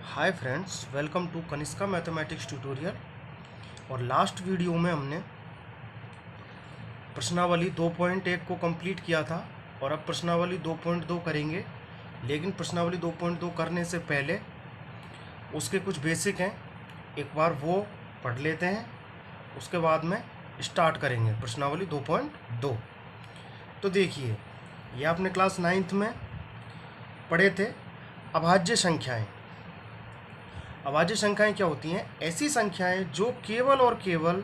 Hi friends, welcome to Kanishka mathematics tutorial. और last video में हमने प्रश्नावली 2.1 को कंप्लीट किया था और अब प्रश्नावली 2.2 करेंगे। लेकिन प्रश्नावली 2.2 करने से पहले उसके कुछ बेसिक हैं, एक बार वो पढ़ लेते हैं, उसके बाद में स्टार्ट करेंगे प्रश्नावली 2.2। तो देखिए, ये आपने क्लास 9th में पढ़े थे अभाज्य संख्याएं। अभाज्य संख्याएं क्या होती हैं? ऐसी संख्याएं जो केवल और केवल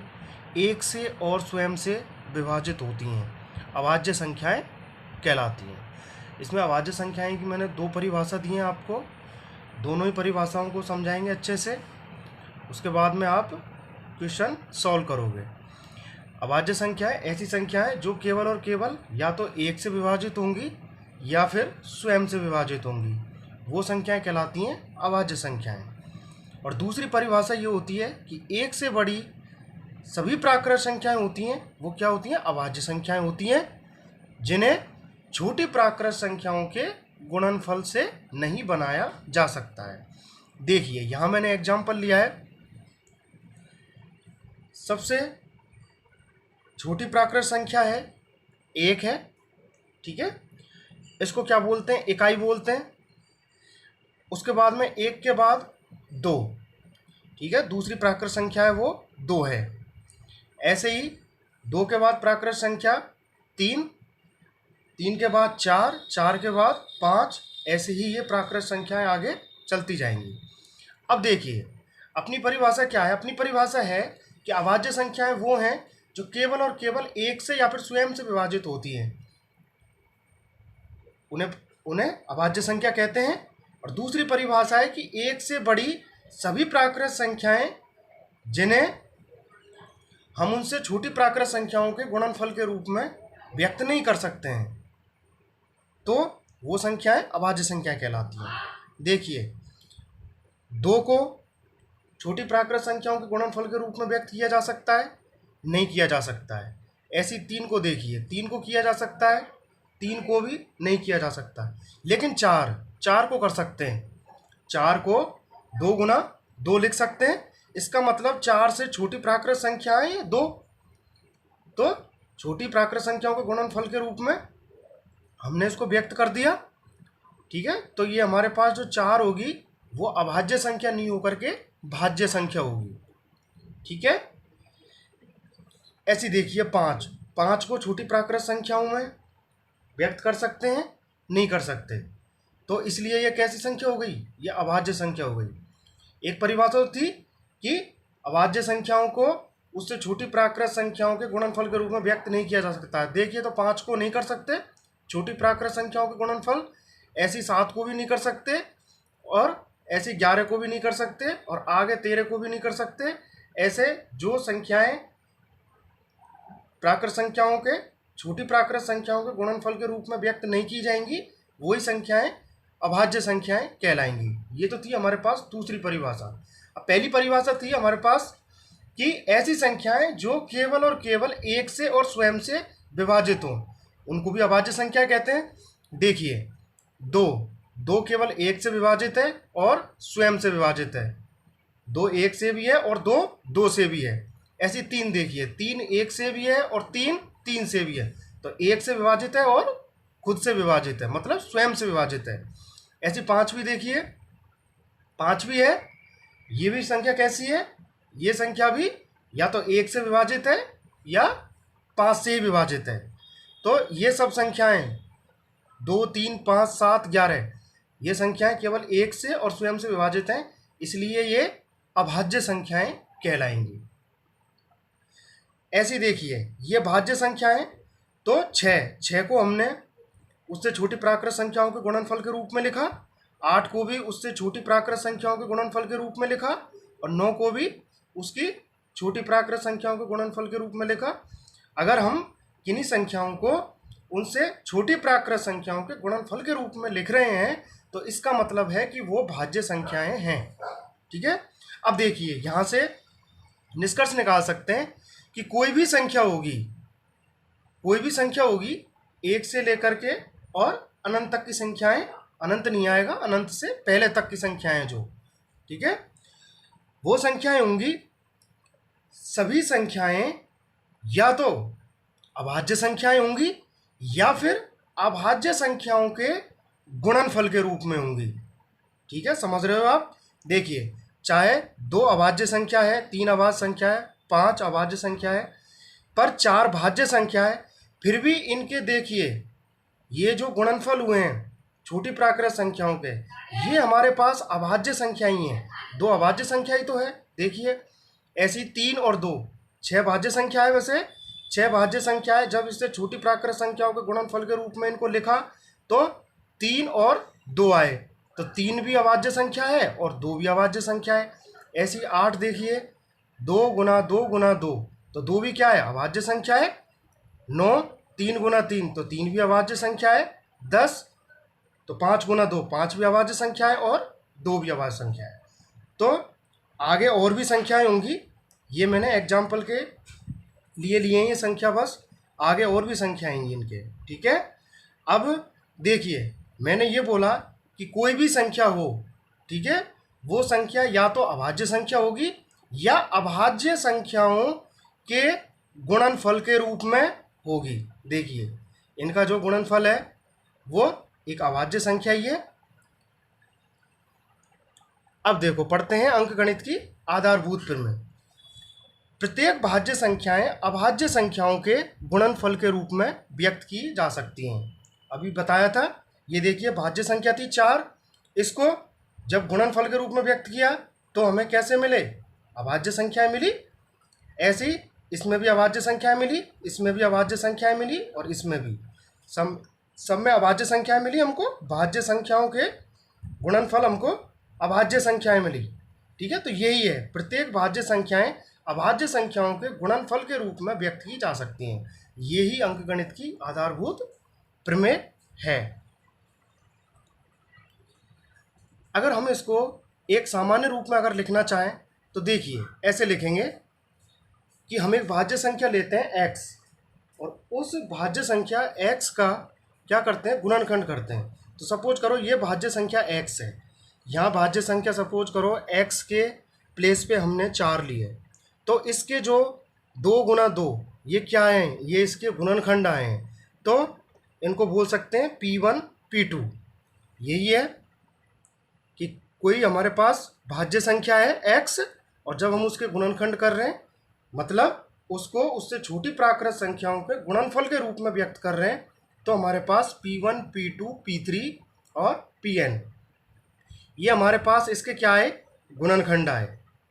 एक से और स्वयं से विभाजित होती हैं, अभाज्य संख्याएं कहलाती हैं। इसमें अभाज्य संख्याएं की मैंने दो परिभाषा दी हैं आपको, दोनों ही परिभाषाओं को समझाएंगे अच्छे से, उसके बाद में आप क्वेश्चन सॉल्व करोगे। अभाज्य संख्याएं ऐसी संख्याएं जो केवल और केवल या तो एक से विभाजित होंगी या फिर स्वयं से विभाजित होंगी, वो संख्याएं कहलाती हैं अभाज्य संख्याएं। और दूसरी परिभाषा ये होती है कि एक से बड़ी सभी प्राकृत संख्याएं होती हैं, वो क्या होती हैं? अभाज्य संख्याएं होती हैं, जिन्हें छोटी प्राकृत संख्याओं के गुणनफल से नहीं बनाया जा सकता है। देखिए, यहां मैंने एग्जाम्पल लिया है। सबसे छोटी प्राकृत संख्या है एक है, ठीक है, इसको क्या बोलते हैं? इकाई बोलते हैं। उसके बाद में एक के बाद दो, ठीक है, दूसरी प्राकृत संख्या है वो दो है। ऐसे ही दो के बाद प्राकृत संख्या तीन, तीन के बाद चार, चार के बाद पाँच, ऐसे ही ये प्राकृत संख्याएं आगे चलती जाएंगी। अब देखिए, अपनी परिभाषा क्या है? अपनी परिभाषा है कि अभाज्य संख्याएं वो हैं जो केवल और केवल एक से या फिर स्वयं से विभाजित होती हैं, उन्हें उन्हें अभाज्य संख्या कहते हैं। और दूसरी परिभाषा है कि एक से बड़ी सभी प्राकृत संख्याएं जिन्हें हम उनसे छोटी प्राकृत संख्याओं के गुणनफल के रूप में व्यक्त नहीं कर सकते हैं, तो वो संख्याएं अभाज्य संख्याएं कहलाती हैं। देखिए, दो को छोटी प्राकृत संख्याओं के गुणनफल के रूप में व्यक्त किया जा सकता है? नहीं किया जा सकता है। ऐसी तीन को देखिए, तीन को किया जा सकता है, तीन को भी नहीं किया जा सकता। लेकिन चार, चार को कर सकते हैं, चार को दो गुना दो लिख सकते हैं। इसका मतलब चार से छोटी प्राकृत संख्याएं ये दो, तो छोटी प्राकृत संख्याओं के गुणनफल के रूप में हमने इसको व्यक्त कर दिया, ठीक है। तो ये हमारे पास जो चार होगी वो अभाज्य संख्या नहीं होकर के भाज्य संख्या होगी, ठीक है। ऐसी देखिए, पाँच, पाँच को छोटी प्राकृत संख्याओं में व्यक्त कर सकते हैं? नहीं कर सकते, तो इसलिए ये कैसी संख्या हो गई? ये अभाज्य संख्या हो गई। एक परिभाषा थी कि अभाज्य संख्याओं को उससे छोटी प्राकृत संख्याओं के गुणनफल के रूप में व्यक्त नहीं किया जा सकता है। देखिए, तो पाँच को नहीं कर सकते छोटी प्राकृत संख्याओं के गुणनफल, ऐसी सात को भी नहीं कर सकते, और ऐसी 11 को भी नहीं कर सकते, और आगे 13 को भी नहीं कर सकते। ऐसे जो संख्याएं प्राकृत संख्याओं के छोटी प्राकृत संख्याओं के गुणनफल के रूप में व्यक्त नहीं की जाएंगी, वही संख्याएं अभाज्य संख्याएं कहलाएंगी। ये तो थी हमारे पास दूसरी परिभाषा। अब पहली परिभाषा थी हमारे पास कि ऐसी संख्याएं जो केवल और केवल एक से और स्वयं से विभाजित हों, उनको भी अभाज्य संख्या कहते हैं। देखिए, दो, दो केवल एक से विभाजित है और स्वयं से विभाजित है, दो एक से भी है और दो दो से भी है। ऐसी तीन देखिए, तीन एक से भी है और तीन तीन से भी है, तो एक से विभाजित है और खुद से विभाजित है, मतलब स्वयं से विभाजित है। ऐसी पाँच भी देखिए, पाँच भी है, ये भी संख्या कैसी है? ये संख्या भी या तो एक से विभाजित है या पाँच से ही विभाजित है। तो ये सब संख्याएं दो, तीन, पाँच, सात, 11, ये संख्याएं केवल एक से और स्वयं से विभाजित हैं, इसलिए ये अभाज्य संख्याएं कहलाएंगी। ऐसी देखिए, ये भाज्य संख्याएं, तो छः को हमने उससे छोटी प्राकृत संख्याओं के गुणनफल के रूप में लिखा, आठ को भी उससे छोटी प्राकृत संख्याओं के गुणनफल के रूप में लिखा, और नौ को भी उसकी छोटी प्राकृत संख्याओं के गुणनफल के रूप में लिखा। अगर हम किन्हीं संख्याओं को उनसे छोटी प्राकृत संख्याओं के गुणनफल के रूप में लिख रहे हैं, तो इसका मतलब है कि वो भाज्य संख्याएं हैं, ठीक है। अब देखिए, यहाँ से निष्कर्ष निकाल सकते हैं कि कोई भी संख्या होगी एक से लेकर के और अनंत तक की संख्याएं, अनंत नहीं आएगा, अनंत से पहले तक की संख्याएं जो ठीक है, वो संख्याएं होंगी, सभी संख्याएं या तो अभाज्य संख्याएं होंगी या फिर अभाज्य संख्याओं के गुणनफल के रूप में होंगी। ठीक है, समझ रहे हो आप? देखिए, चाहे 2 अभाज्य संख्या है, 3 अभाज्य संख्या है, 5 अभाज्य संख्या है, पर 4 भाज्य संख्या है, फिर भी इनके देखिए ये जो गुणनफल हुए हैं छोटी प्राकृत संख्याओं के, ये हमारे पास अभाज्य संख्या ही हैं। 2 अभाज्य संख्या ही तो है। देखिए, ऐसी 3 और 2 6 भाज्य संख्या है। वैसे 6 भाज्य संख्या है। जब इससे छोटी प्राकृत संख्याओं के गुणनफल के रूप में इनको लिखा तो 3 और 2 आए, तो 3 भी अभाज्य संख्या है और 2 भी अभाज्य संख्या है। ऐसी 8 देखिए, 2 गुना 2 गुना 2, तो 2 भी क्या है? अभाज्य संख्या है। 9 3 गुना 3, तो 3 भी अभाज्य संख्या है। 10 तो 5 गुना 2, 5 भी अभाज्य संख्या है और 2 भी अभाज्य संख्या है। तो आगे और भी संख्याएं होंगी, ये मैंने एग्जाम्पल के लिए लिए हैं ये संख्या, बस आगे और भी संख्या आएंगी इनके। ठीक है, अब देखिए, मैंने ये बोला कि कोई भी संख्या हो, ठीक है, वो संख्या या तो अभाज्य संख्या होगी या अभाज्य संख्याओं के गुणनफल के रूप में होगी। देखिए, इनका जो गुणनफल है वो एक अभाज्य संख्या ही है। अब देखो, पढ़ते हैं अंकगणित की आधारभूत प्रमेय। प्रत्येक भाज्य संख्याएं अभाज्य संख्याओं के गुणनफल के रूप में व्यक्त की जा सकती हैं। अभी बताया था। ये देखिए, भाज्य संख्या थी 4, इसको जब गुणनफल के रूप में व्यक्त किया तो हमें कैसे मिले? अभाज्य संख्याएं मिली। ऐसी इसमें भी अभाज्य संख्याएं मिली, इसमें भी अभाज्य संख्याएं मिली और इसमें भी सब में अभाज्य संख्याएं मिली। हमको भाज्य संख्याओं के गुणनफल हमको अभाज्य संख्याएं मिली। ठीक है, तो यही है, प्रत्येक भाज्य संख्याएं अभाज्य संख्याओं के गुणनफल के रूप में व्यक्त की जा सकती हैं। यही अंकगणित की आधारभूत प्रमेय है। अगर हम इसको एक सामान्य रूप में अगर लिखना चाहें तो देखिए, ऐसे लिखेंगे कि हम एक भाज्य संख्या लेते हैं x, और उस भाज्य संख्या x का क्या करते हैं? गुणनखंड करते हैं। तो सपोज करो ये भाज्य संख्या x है, यहाँ भाज्य संख्या सपोज करो x के प्लेस पे हमने 4 लिए, तो इसके जो 2 गुना 2 ये क्या हैं? ये इसके गुणनखंड आए हैं, तो इनको बोल सकते हैं P1 P2। यही है कि कोई हमारे पास भाज्य संख्या है x, और जब हम उसके गुणनखंड कर रहे हैं, मतलब उसको उससे छोटी प्राकृत संख्याओं के गुणनफल के रूप में व्यक्त कर रहे हैं, तो हमारे पास P1 P2 P3 और Pn, ये हमारे पास इसके क्या है? गुणनखंड आए।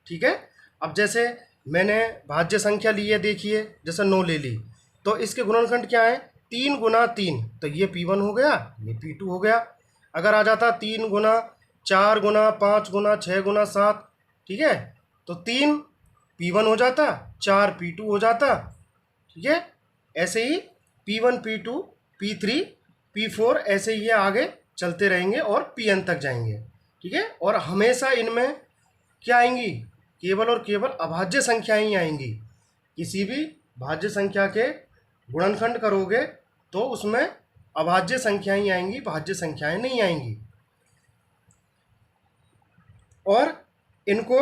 ठीक है, अब जैसे मैंने भाज्य संख्या ली है, देखिए जैसे 9 ले ली, तो इसके गुणनखंड क्या है? 3 गुना 3, तो ये P1 हो गया, ये P2 हो गया। अगर आ जाता 3 गुना 4 गुना 5 गुना 6 गुना 7, ठीक है, तो 3 P1 हो जाता, 4 P2 हो जाता। ठीक है, ऐसे ही P1 P2 P3 P4 ऐसे ही ये आगे चलते रहेंगे और Pn तक जाएंगे। ठीक है, और हमेशा इनमें क्या आएंगी? केवल और केवल अभाज्य संख्याएं ही आएंगी। किसी भी भाज्य संख्या के गुणनखंड करोगे तो उसमें अभाज्य संख्याएं ही आएंगी, भाज्य संख्याएं नहीं आएंगी। और इनको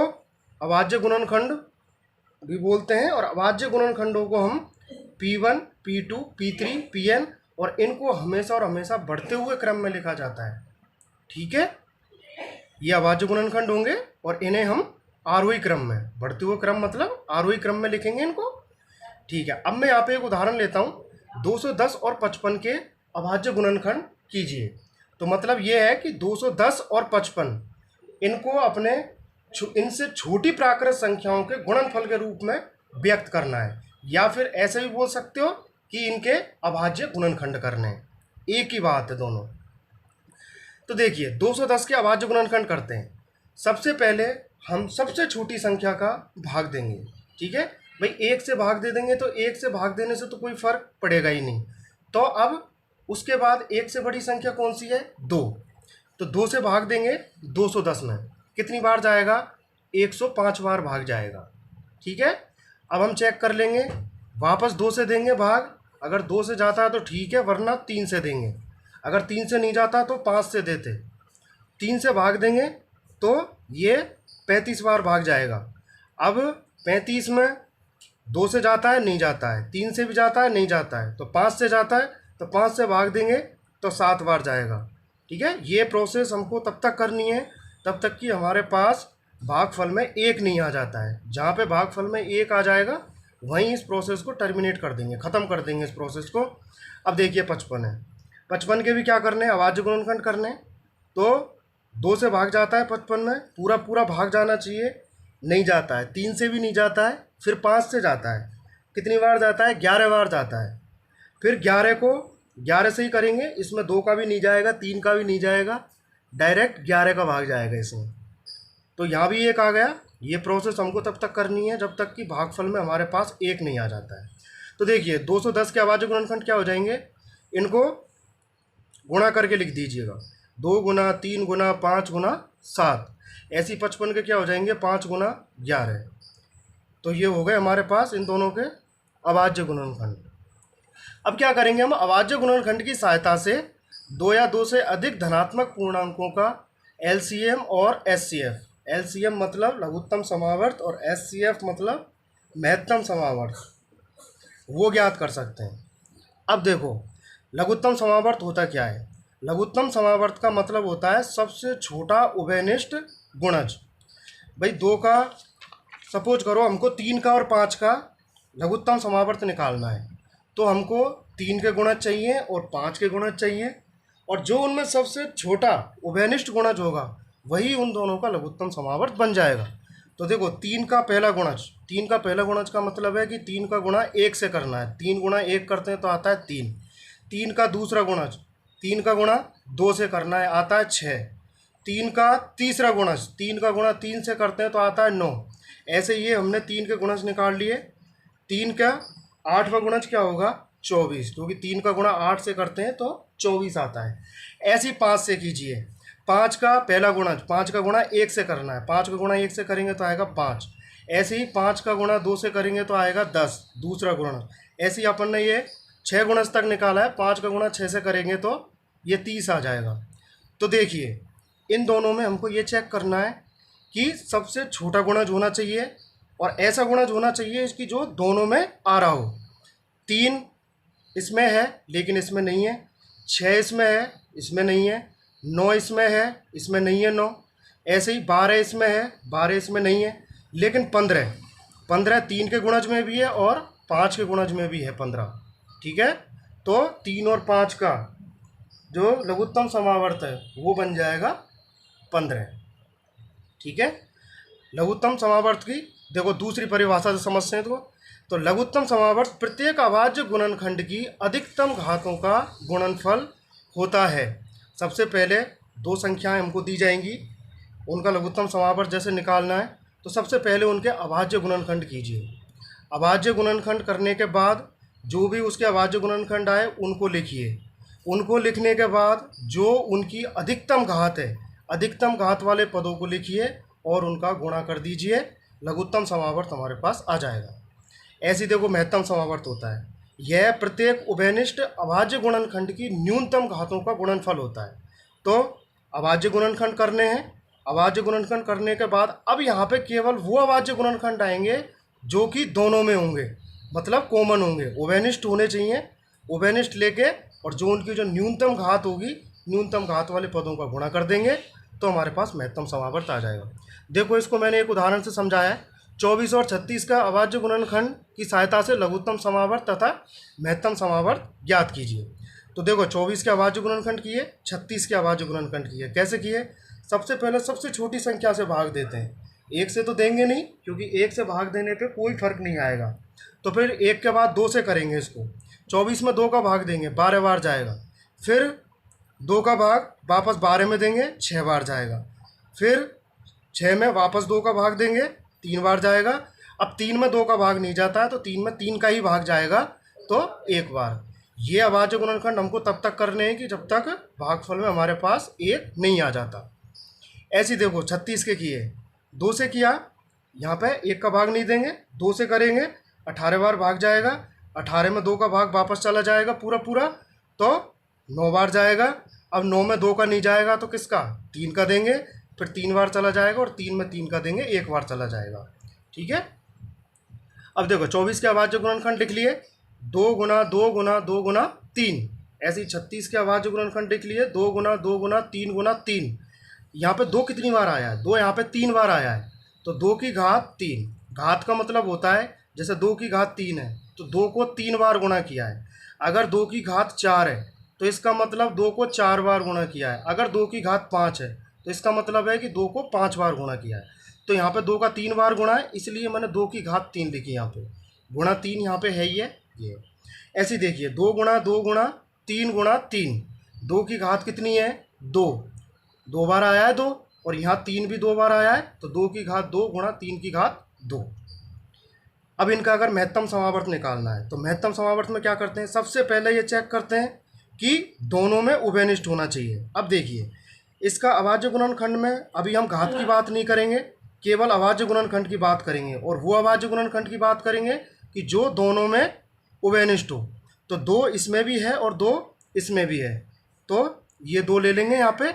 अभाज्य गुणनखंड भी बोलते हैं, और अभाज्य गुणनखंडों को हम P1 P2 P3 Pn, और इनको हमेशा और हमेशा बढ़ते हुए क्रम में लिखा जाता है। ठीक है, ये अभाज्य गुणनखंड होंगे और इन्हें हम आरोही क्रम में, बढ़ते हुए क्रम मतलब आरोही क्रम में लिखेंगे इनको। ठीक है, अब मैं यहाँ पे एक उदाहरण लेता हूँ। 210 और 55 के अभाज्य गुणनखंड कीजिए। तो मतलब ये है कि 210 और 55 इनको अपने इनसे छोटी प्राकृत संख्याओं के गुणनफल के रूप में व्यक्त करना है, या फिर ऐसे भी बोल सकते हो कि इनके अभाज्य गुणनखंड करने हैं। एक ही बात है दोनों। तो देखिए, 210 के अभाज्य गुणनखंड करते हैं। सबसे पहले हम सबसे छोटी संख्या का भाग देंगे। ठीक है भाई, 1 से भाग दे देंगे तो 1 से भाग देने से तो कोई फर्क पड़ेगा ही नहीं। तो अब उसके बाद 1 से बड़ी संख्या कौन सी है? 2। तो 2 से भाग देंगे 210 में, कितनी बार जाएगा? 105 बार भाग जाएगा। ठीक है, अब हम चेक कर लेंगे, वापस 2 से देंगे भाग। अगर 2 से जाता है तो ठीक है, वरना 3 से देंगे। अगर 3 से नहीं जाता तो 5 से देते। 3 से भाग देंगे तो ये 35 बार भाग जाएगा। अब 35 में 2 से जाता है, नहीं जाता है, 3 से भी जाता है, नहीं जाता है, तो 5 से जाता है, तो 5 से भाग देंगे तो 7 बार जाएगा। ठीक है, ये प्रोसेस हमको तब तक करनी है तब तक कि हमारे पास भागफल में 1 नहीं आ जाता है। जहाँ पे भागफल में 1 आ जाएगा वहीं इस प्रोसेस को टर्मिनेट कर देंगे, ख़त्म कर देंगे इस प्रोसेस को। अब देखिए 55 है, 55 के भी क्या करने हैं, अभाज्य गुणनखंड करने। तो 2 से भाग जाता है 55 में, पूरा पूरा भाग जाना चाहिए, नहीं जाता है, 3 से भी नहीं जाता है, फिर 5 से जाता है, कितनी बार जाता है, 11 बार जाता है। फिर 11 को 11 से ही करेंगे, इसमें 2 का भी नहीं जाएगा, 3 का भी नहीं जाएगा, डायरेक्ट 11 का भाग जाएगा इसमें। तो यहाँ भी 1 आ गया। ये प्रोसेस हमको तब तक करनी है जब तक कि भागफल में हमारे पास 1 नहीं आ जाता है। तो देखिए 210 के अभाज्य गुणनखंड क्या हो जाएंगे, इनको गुणा करके लिख दीजिएगा, 2 गुना 3 गुना 5 गुना 7। ऐसी 55 के क्या हो जाएंगे, 5 गुना 11। तो ये हो गए हमारे पास इन दोनों के अभाज्य गुणनखंड। अब क्या करेंगे हम, अभाज्य गुणनखंड की सहायता से 2 या 2 से अधिक धनात्मक पूर्णांकों का एलसीएम और एचसीएफ, एलसीएम मतलब लघुत्तम समावर्त और एचसीएफ मतलब महत्तम समावर्त, वो ज्ञात कर सकते हैं। अब देखो लघुत्तम समावर्त होता क्या है, लघुत्तम समावर्त का मतलब होता है सबसे छोटा उभयनिष्ठ गुणज। भाई 2 का, सपोज करो हमको 3 का और 5 का लघुत्तम समावर्त निकालना है, तो हमको 3 के गुणज चाहिए और 5 के गुणज चाहिए, और जो उनमें सबसे छोटा उभयनिष्ठ गुणज होगा वही उन दोनों का लघुत्तम समावर्त बन जाएगा। तो देखो 3 का पहला गुणज, 3 का पहला गुणज का मतलब है कि 3 का गुणा 1 से करना है, 3 गुणा 1 करते हैं तो आता है 3। 3 का दूसरा गुणज, 3 का गुणा 2 से करना है, आता है 6। 3 का तीसरा गुणज, 3 का गुणा 3 से करते हैं तो आता है 9। ऐसे ये हमने 3 के गुणज निकाल लिए। 3 का 8वां गुणज क्या होगा, 24, क्योंकि 3 का गुणा 8 से करते हैं तो 24 आता है। ऐसे 5 से कीजिए, 5 का पहला गुणज, 5 का गुणा 1 से करना है, 5 का गुणा 1 से करेंगे तो आएगा 5। ऐसे ही 5 का गुणा 2 से करेंगे तो आएगा 10, दूसरा गुणज। ऐसे ही अपन ने ये 6 गुणज तक निकाला है, 5 का गुणा 6 से करेंगे तो ये 30 आ जाएगा। तो देखिए इन दोनों में हमको ये चेक करना है कि सबसे छोटा गुणज होना चाहिए और ऐसा गुणज होना चाहिए इसकी जो दोनों में आ रहा हो। 3 इसमें है लेकिन इसमें नहीं है, 6 इसमें है, इसमें नहीं है, 9 इसमें है, इसमें नहीं है 9। ऐसे ही 12 इसमें है, 12 इसमें नहीं है, लेकिन 15 3 के गुणज में भी है और 5 के गुणज में भी है 15। ठीक है, तो 3 और 5 का जो लघुत्तम समावर्त है वो बन जाएगा 15। ठीक है, लघुत्तम समावर्त की देखो दूसरी परिभाषा से समझते हैं। तो लघुत्तम समावर्त प्रत्येक अभाज्य गुणनखंड की अधिकतम घातों का गुणनफल होता है। सबसे पहले 2 संख्याएं हमको दी जाएंगी, उनका लघुत्तम समावर्त जैसे निकालना है तो सबसे पहले उनके अभाज्य गुणनखंड कीजिए। अभाज्य गुणनखंड करने के बाद जो भी उसके अभाज्य गुणनखंड आए उनको लिखिए। उनको लिखने के बाद जो उनकी अधिकतम घात है, अधिकतम घात वाले पदों को लिखिए और उनका गुणा कर दीजिए, लघुत्तम समावर्त हमारे पास आ जाएगा। ऐसी देखो महत्तम समावर्त होता है, यह प्रत्येक उभयनिष्ठ अभाज्य गुणनखंड की न्यूनतम घातों का गुणनफल होता है। तो अभाज्य गुणनखंड करने हैं, अभाज्य गुणनखंड करने के बाद अब यहाँ पे केवल वो अभाज्य गुणनखंड आएंगे जो कि दोनों में होंगे, मतलब कॉमन होंगे, उभयनिष्ठ होने चाहिए। उभयनिष्ठ लेके और जो उनकी जो न्यूनतम घात होगी, न्यूनतम घात वाले पदों का गुणा कर देंगे तो हमारे पास महत्तम समावर्त आ जाएगा। देखो इसको मैंने एक उदाहरण से समझाया है। 24 और 36 का अभाज्य गुणनखंड की सहायता से लघुत्तम समावर्त तथा महत्तम समावर्त ज्ञात कीजिए। तो देखो 24 के अभाज्य गुणनखंड किए, 36 के अभाज्य गुणनखंड किए। कैसे किए, सबसे पहले सबसे छोटी संख्या से भाग देते हैं, 1 से तो देंगे नहीं क्योंकि 1 से भाग देने पे कोई फर्क नहीं आएगा। तो फिर 1 के बाद 2 से करेंगे इसको, 24 में 2 का भाग देंगे, 12 बार जाएगा। फिर 2 का भाग वापस 12 में देंगे, 6 बार जाएगा। फिर 6 में वापस 2 का भाग देंगे, 3 बार जाएगा। अब 3 में 2 का भाग नहीं जाता है तो 3 में 3 का ही भाग जाएगा तो 1 बार। ये अभाज्य गुणनखंड हमको तब तक करने हैं कि जब तक भागफल में हमारे पास 1 नहीं आ जाता। ऐसी देखो 36 के किए, 2 से किया, यहाँ पे 1 का भाग नहीं देंगे, 2 से करेंगे, 18 बार भाग जाएगा। 18 में 2 का भाग वापस चला जाएगा पूरा पूरा, तो 9 बार जाएगा। अब 9 में 2 का नहीं जाएगा तो किसका, 3 का देंगे, फिर 3 बार चला जाएगा और 3 में 3 का देंगे, 1 बार चला जाएगा। ठीक है। अब देखो 24 के अभाज्य गुणनखंड लिख लिए, 2 गुना 2 गुना 2 गुना 3। ऐसे ही 36 के अभाज्य गुणनखंड लिख लिए, 2 गुना 2 गुना 3 गुना 3। यहाँ पे 2 कितनी बार आया है? 2 यहाँ पे 3 बार आया है, तो 2 की घात 3। घात का मतलब होता है जैसे 2 की घात 3 है तो 2 को 3 बार गुणा किया है। अगर 2 की घात 4 है तो इसका मतलब 2 को 4 बार गुणा किया है। अगर 2 की घात 5 है तो इसका मतलब है कि 2 को 5 बार गुणा किया है। तो यहाँ पे 2 का 3 बार गुणा है, इसलिए मैंने 2 की घात 3 लिखी। यहाँ पे गुणा 3 यहाँ पे है ही है ये। ऐसे देखिए 2 गुणा 2 गुणा 3 गुणा 3। 2 की घात कितनी है? 2। 2 बार आया है 2, और यहाँ 3 भी 2 बार आया है, तो 2 की घात 2 गुणा 3 की घात 2। अब इनका अगर महत्तम समावर्त निकालना है तो महत्तम समावर्त में क्या करते हैं? सबसे पहले ये चेक करते हैं कि दोनों में उभयनिष्ठ होना चाहिए। अब देखिए इसका अभाज्य गुणनखंड में अभी हम घात की बात नहीं करेंगे, केवल अभाज्य गुणनखंड की बात करेंगे, और वो अभाज्य गुणनखंड की बात करेंगे कि जो दोनों में उभयनिष्ठ हो। तो 2 इसमें भी है और 2 इसमें भी है, तो ये 2 ले लेंगे यहाँ पे।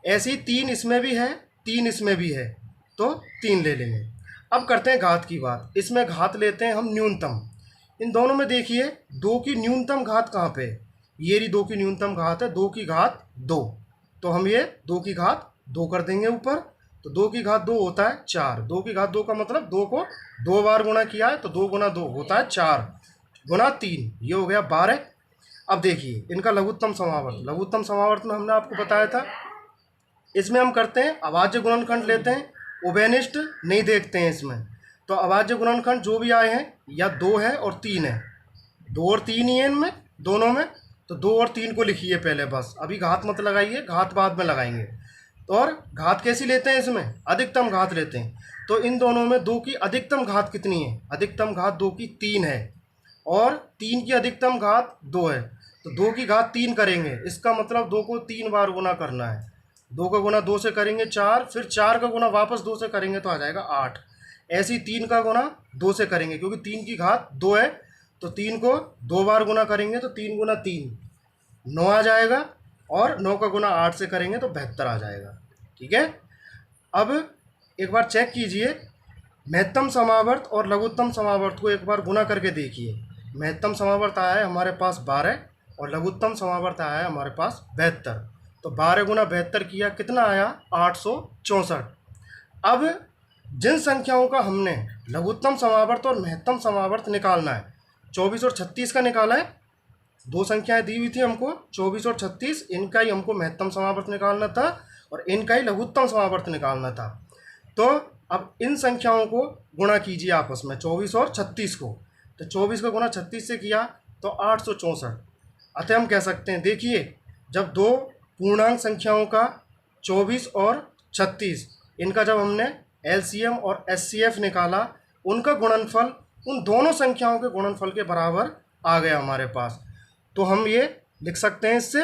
ऐसे ही 3 इसमें भी है, 3 इसमें भी है, तो 3 ले लेंगे। अब करते हैं घात की बात। इसमें घात लेते हैं हम न्यूनतम। इन दोनों में देखिए 2 की न्यूनतम घात कहाँ पे? ये रही 2 की न्यूनतम घात है, 2 की घात 2। तो हम ये 2 की घात 2 कर देंगे ऊपर, तो 2 की घात 2 होता है 4। 2 की घात 2 का मतलब 2 को 2 बार गुणा किया है, तो 2 गुना 2 होता है 4 गुना 3, ये हो गया 12। अब देखिए इनका लघुत्तम समावर्त। लघुत्तम समावर्त में हमने आपको बताया था, इसमें हम करते हैं अभाज्य गुणनखंड लेते हैं, उभयनिष्ठ नहीं देखते हैं इसमें। तो अभाज्य गुणनखंड जो भी आए हैं या 2 है और 3 है, 2 और 3 ही है इनमें दोनों में, तो 2 और 3 को लिखिए पहले बस। अभी घात मत लगाइए, घात बाद में लगाएंगे। तो और घात कैसी लेते हैं इसमें? अधिकतम घात लेते हैं। तो इन दोनों में 2 की अधिकतम घात कितनी है? अधिकतम घात 2 की 3 है, और 3 की अधिकतम घात 2 है, तो 2 की घात 3 करेंगे। इसका मतलब 2 को 3 बार गुना करना है। 2 का गुना 2 से करेंगे 4, फिर 4 का गुना वापस 2 से करेंगे तो आ जाएगा 8। ऐसे ही 3 का गुना 2 से करेंगे, क्योंकि 3 की घात 2 है, तो 3 को 2 बार गुना करेंगे तो 3 गुना 3 9 आ जाएगा, और 9 का गुना 8 से करेंगे तो 72 आ जाएगा। ठीक है। अब एक बार चेक कीजिए, महत्तम समावर्त और लघुत्तम समावर्त को एक बार गुना करके देखिए। महत्तम समावर्त आया है हमारे पास 12, और लघुत्तम समावर्त आया है हमारे पास 72। तो 12 गुना 72 किया, कितना आया? 864। अब जिन संख्याओं का हमने लघुत्तम समावर्त और महत्तम समावर्त निकालना है, 24 और 36 का निकाला है। 2 संख्याएं दी हुई थी हमको, 24 और 36, इनका ही हमको महत्तम समावर्त निकालना था और इनका ही लघुत्तम समावर्त निकालना था। तो अब इन संख्याओं को गुणा कीजिए आपस में, 24 और 36 को। तो 24 का गुणा 36 से किया तो 864। अतः हम कह सकते हैं, देखिए जब 2 पूर्णांक संख्याओं का 24 और 36, इनका जब हमने एलसीएम और एचसीएफ निकाला, उनका गुणनफल उन दोनों संख्याओं के गुणनफल के बराबर आ गया हमारे पास। तो हम ये लिख सकते हैं इससे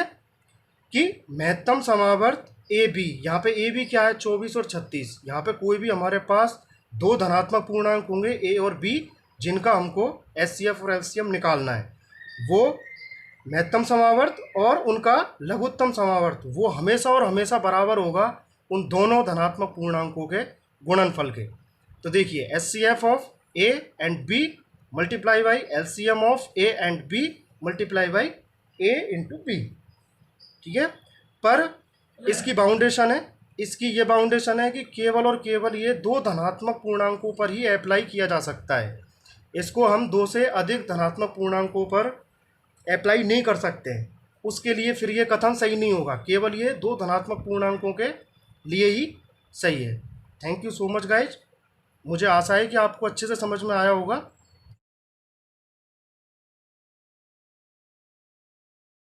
कि महत्तम समावर्त ए बी, यहाँ पे ए बी क्या है? 24 और 36। यहाँ पे कोई भी हमारे पास 2 धनात्मक पूर्णांक होंगे ए और बी, जिनका हमको एचसीएफ और एलसीएम निकालना है। वो महत्तम समावर्त और उनका लघुत्तम समावर्त वो हमेशा और हमेशा बराबर होगा उन दोनों धनात्मक पूर्णांकों के गुणनफल के। तो देखिए HCF of A and B multiply by LCM of A and B multiply by A into B. ठीक है। पर इसकी बाउंडेशन है, इसकी ये बाउंडेशन है कि केवल और केवल ये 2 धनात्मक पूर्णांकों पर ही अप्लाई किया जा सकता है। इसको हम 2 से अधिक धनात्मक पूर्णांकों पर अप्लाई नहीं कर सकते हैं। उसके लिए फिर ये कथन सही नहीं होगा, केवल ये 2 धनात्मक पूर्णांकों के लिए ही सही है। Thank you so much guys. मुझे आशा है कि आपको अच्छे से समझ में आया होगा।